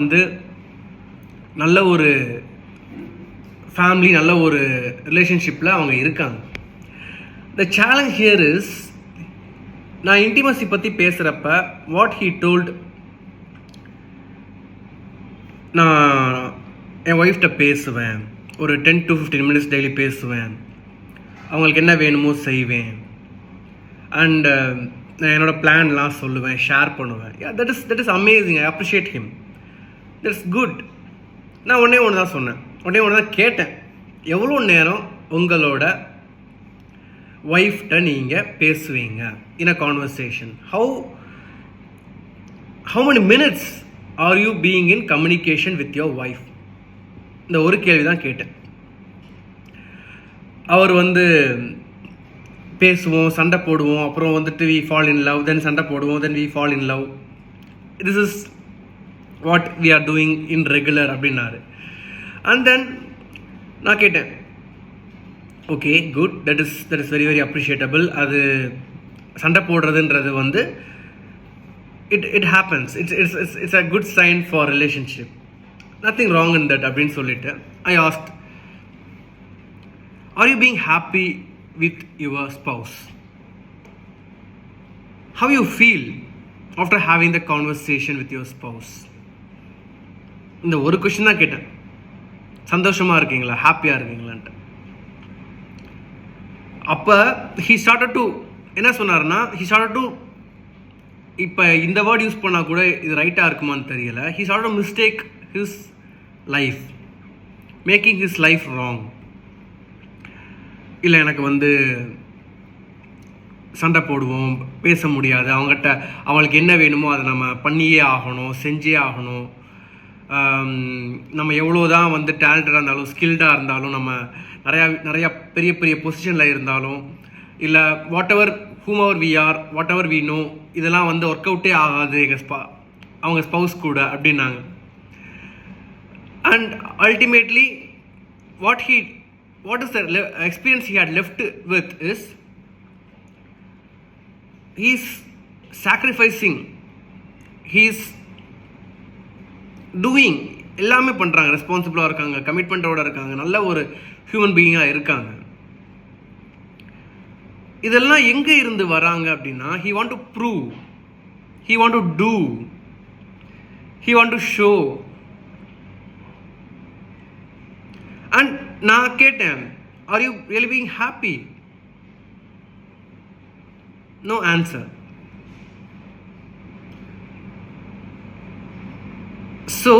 வந்து நல்ல ஒரு ஃபேமிலி, நல்ல ஒரு ரிலேஷன்ஷிப்பில் அவங்க இருக்காங்க. த சேலஞ்ச் ஹியர் இஸ், நான் இன்டிமசி பற்றி பேசுகிறப்ப வாட் ஹீ டோல்ட், நான் என் ஒய்ஃப்கிட்ட பேசுவேன், ஒரு 10 to 15 minutes டெய்லி பேசுவேன், அவங்களுக்கு என்ன வேணுமோ செய்வேன், அண்டு நான் என்னோடய பிளான்லாம் சொல்லுவேன், ஷேர் பண்ணுவேன். That is amazing. I appreciate him. That's good. நான் ஒன்றே ஒன்று தான் சொன்னேன், ஒன்றே ஒன்று தான் கேட்டேன். எவ்வளோ நேரம் உங்களோட ஒய்ஃப்கிட்ட நீங்கள் பேசுவீங்க in a conversation? How many minutes are you being in communication with your wife? இந்த ஒரு கேள்வி தான் கேட்டேன். அவர் பேசுவோம், சண்டை போடுவோம், அப்புறம் we fall in love, then சண்டை போடுவோம், then we fall in love, this is what we are doing in regular அப்படின்னாரு. அண்ட் தென் நான் கேட்டேன், okay good, that is very very appreciable. அது சண்டை போடுறதுன்றது it happens, it's a good sign for relationship, nothing wrong in that அப்படின்னு சொல்லிட்டு I asked, are you being happy with your spouse? How you feel after having the conversation with your spouse? இந்த ஒரு question தான் கேட்டேன். சந்தோஷமா இருக்கீங்களா, ஹாப்பியா இருக்கீங்களான்ட்டு. அப்போ he started to என்ன சொன்னார்னா, he started to, இப்போ இந்த வேர்ட் யூஸ் பண்ணால் கூட இது ரைட்டாக இருக்குமான்னு தெரியல, he started to mistake his life, making his life wrong. இல்லை எனக்கு சண்டை போடுவோம், பேச முடியாது, அவங்களுக்கு என்ன வேணுமோ அதை நம்ம பண்ணியே ஆகணும், செஞ்சே ஆகணும், நம்ம எவ்வளோ தான் டேலண்டடாக இருந்தாலும், ஸ்கில்டாக இருந்தாலும், நம்ம நிறையா பெரிய பெரிய பொசிஷனில் இருந்தாலும், இல்லை whatever whomever we are, whatever we know, இதெல்லாம் ஒர்க் அவுட்டே ஆகாது அவங்க ஸ்பவுஸ் கூட அப்படின்னாங்க. And ultimately what is the experience he had left with is, he's sacrificing, he's doing, எல்லாமே பண்ணுறாங்க, ரெஸ்பான்சிபிளாக இருக்காங்க, கமிட்மெண்ட்டோடு இருக்காங்க, நல்ல ஒரு ஹியூமன் பீயிங்காக இருக்காங்க. இதெல்லாம் எங்கே இருந்து வராங்க அப்படின்னா, he want to prove, he want to do, he want to show. And நான் கேட்டேன், are you really being happy? No answer.